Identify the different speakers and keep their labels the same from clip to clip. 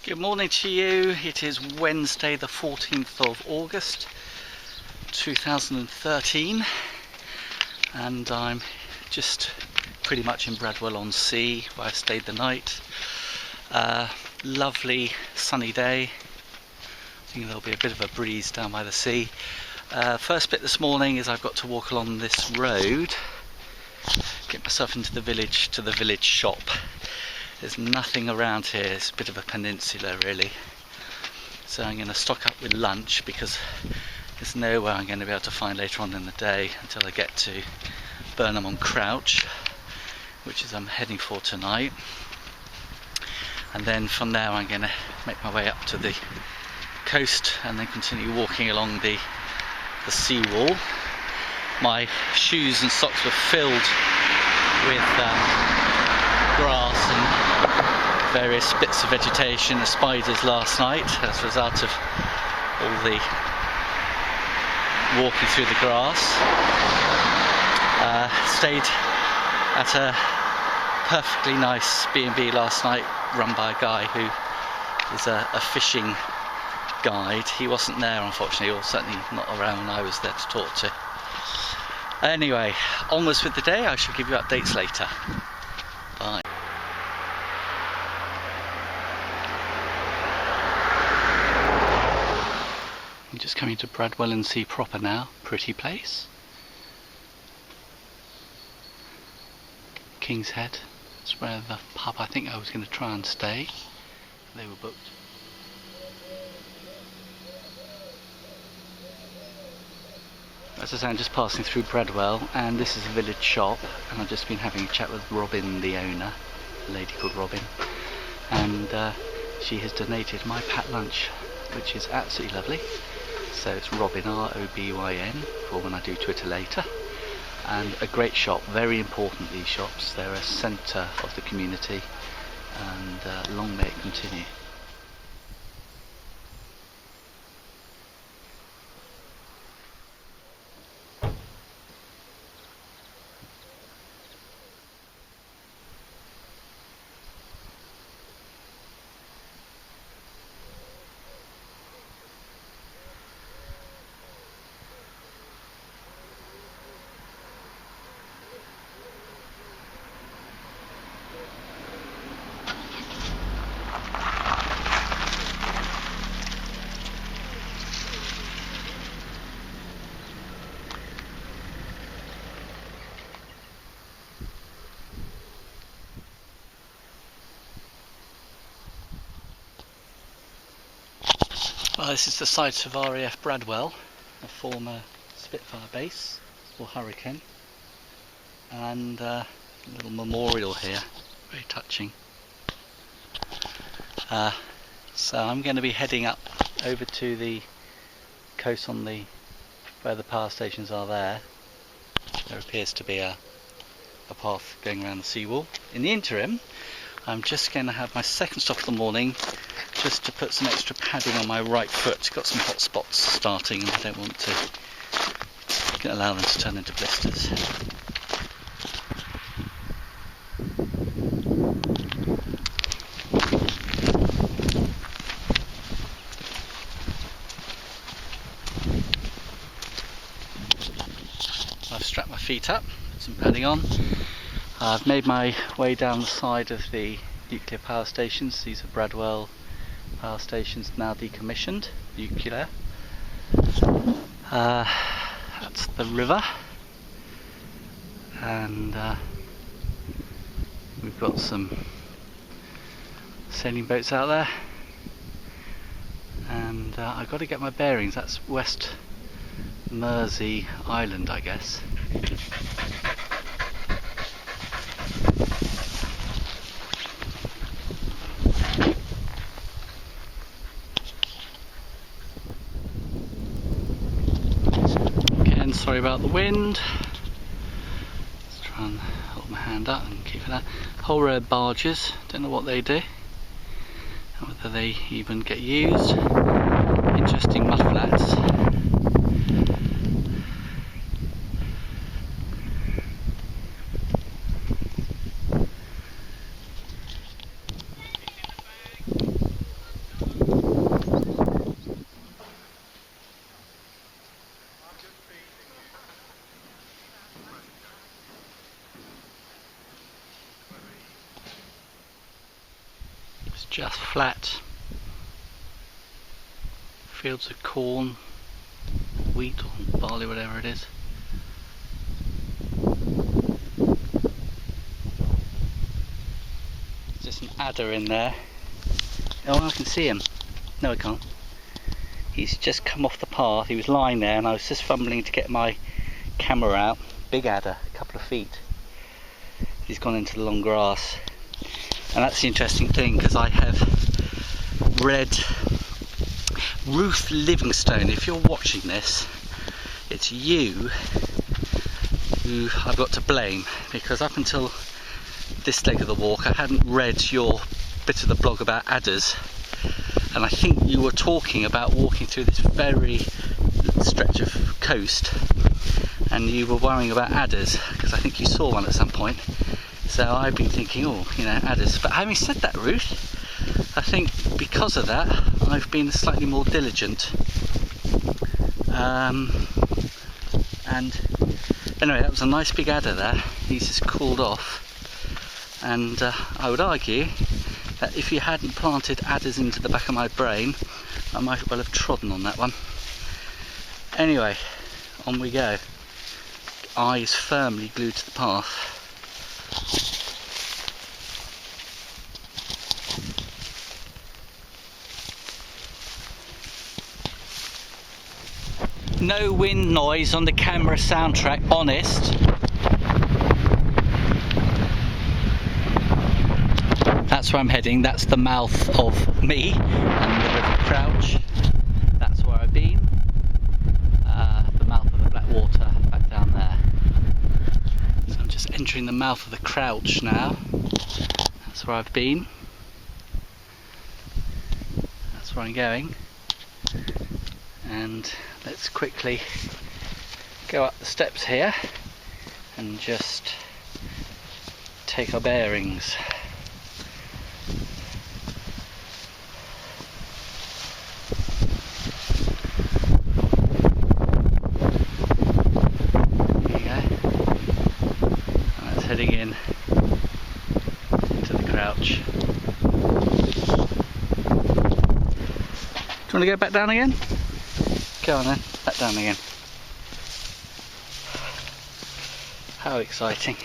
Speaker 1: Good morning to you. It is Wednesday the 14th of August 2013 and I'm just pretty much in Bradwell-on-Sea where I stayed the night. Lovely sunny day. I think there'll be a bit of a breeze down by the sea. First bit this morning is I've got to walk along this road, get myself into the village, to the village shop. There's nothing around here, it's a bit of a peninsula really. So I'm going to stock up with lunch because there's nowhere I'm going to be able to find later on in the day until I get to Burnham on Crouch, which is I'm heading for tonight. And then from there I'm going to make my way up to the coast and then continue walking along the seawall. My shoes and socks were filled with grass and various bits of vegetation, the spiders last night as a result of all the walking through the grass. Stayed at a perfectly nice B&B last night run by a guy who is a fishing guide. He wasn't there unfortunately, or certainly not around when I was there to talk to. Anyway, onwards with the day. I shall give you updates later. Bye. I'm just coming to Bradwell-on-Sea proper now. Pretty place. King's Head. That's where the pub I think I was going to try and stay. They were booked. As I say, I'm just passing through Bradwell and this is a village shop and I've just been having a chat with Robin, the owner, a lady called Robin, and she has donated my packed lunch, which is absolutely lovely. So it's Robin, R-O-B-Y-N, for when I do Twitter later. And a great shop, very important, these shops. They're a centre of the community and long may it continue. Well, this is the site of RAF Bradwell, a former Spitfire base, or Hurricane, and a little memorial here, very touching. So I'm going to be heading up over to the coast on where the power stations are there. There appears to be a path going around the seawall. In the interim, I'm just going to have my second stop of the morning, just to put some extra padding on my right foot. Got some hot spots starting and I don't want to allow them to turn into blisters. I've strapped my feet up, put some padding on. I've made my way down the side of the nuclear power stations. These are Bradwell power stations, now decommissioned, nuclear. That's the river, and we've got some sailing boats out there, and I've got to get my bearings. That's West Mersey Island, I guess. Sorry about the wind. Let's try and hold my hand up and keep it out. Whole row of barges, don't know what they do, whether they even get used. Interesting mudflats. just flat. Fields of corn, wheat or barley, whatever it is. There's just an adder in there. Oh, I can see him. No, I can't. He's just come off the path. He was lying there and I was just fumbling to get my camera out. Big adder, a couple of feet. He's gone into the long grass. And that's the interesting thing, because I have read Ruth Livingstone. If you're watching this, it's you who I've got to blame, because up until this leg of the walk I hadn't read your bit of the blog about adders, and I think you were talking about walking through this very stretch of coast and you were worrying about adders, because I think you saw one at some point. So I've been thinking, oh, you know, adders. But having said that, Ruth, I think because of that I've been slightly more diligent. And anyway, that was a nice big adder there. He's just cooled off. And I would argue that if you hadn't planted adders into the back of my brain, I might well have trodden on that one. Anyway, on we go. Eyes firmly glued to the path. No wind noise on the camera soundtrack, honest. That's where I'm heading. That's the mouth of me and the River Crouch. That's where I've been. The mouth of the Black Water back down there. So I'm just entering the mouth of the Crouch now. That's where I've been. That's where I'm going. And let's quickly go up the steps here and just take our bearings. There you go. And that's heading in to the Crouch. Do you want to go back down again? Go on then, back down again. How exciting.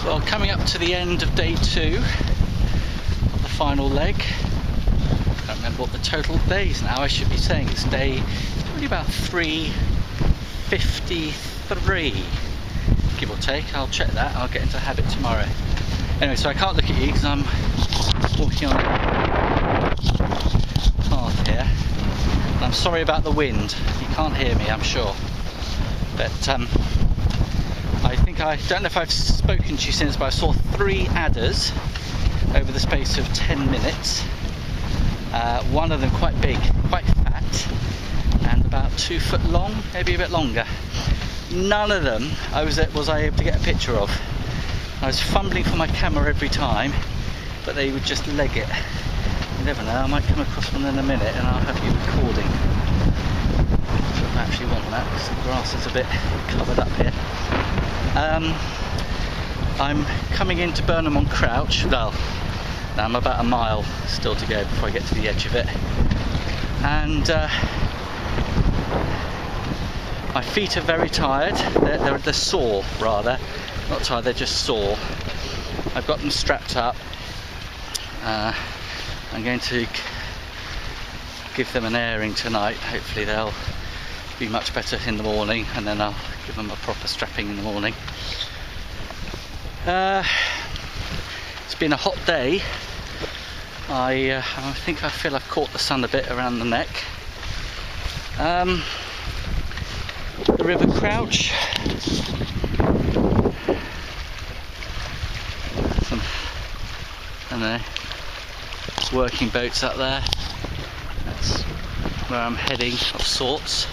Speaker 1: Well, coming up to the end of day 2 of the final leg. I don't remember what the total days now. I should be saying it's probably about 3:53, give or take. I'll check that. I'll get into a habit tomorrow. Anyway, so I can't look at you because I'm walking on a path here. And I'm sorry about the wind. You can't hear me, I'm sure. But I think I don't know if I've spoken to you since, but I saw 3 adders over the space of 10 minutes. One of them quite big, quite fat, and about 2 foot long, maybe a bit longer. None of them was I able to get a picture of. I was fumbling for my camera every time, but they would just leg it. You never know, I might come across one in a minute and I'll have you recording. I don't actually want that because the grass is a bit covered up here. I'm coming into Burnham on Crouch. Well, I'm about a mile still to go before I get to the edge of it. And my feet are very tired. They're sore, rather. Not tired, they're just sore. I've got them strapped up. I'm going to give them an airing tonight. Hopefully they'll be much better in the morning, and then I'll give them a proper strapping in the morning. It's been a hot day. I feel I've caught the sun a bit around the neck. The River Crouch. Some, I don't know, working boats up there. That's where I'm heading of sorts.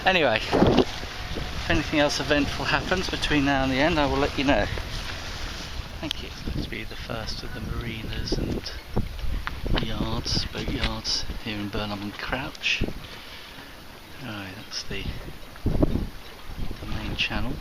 Speaker 1: Anyway, if anything else eventful happens between now and the end, I will let you know. Thank you. It's going to be the first of the marinas and yards, boat yards here in Burnham and Crouch. Alright, that's the main channel.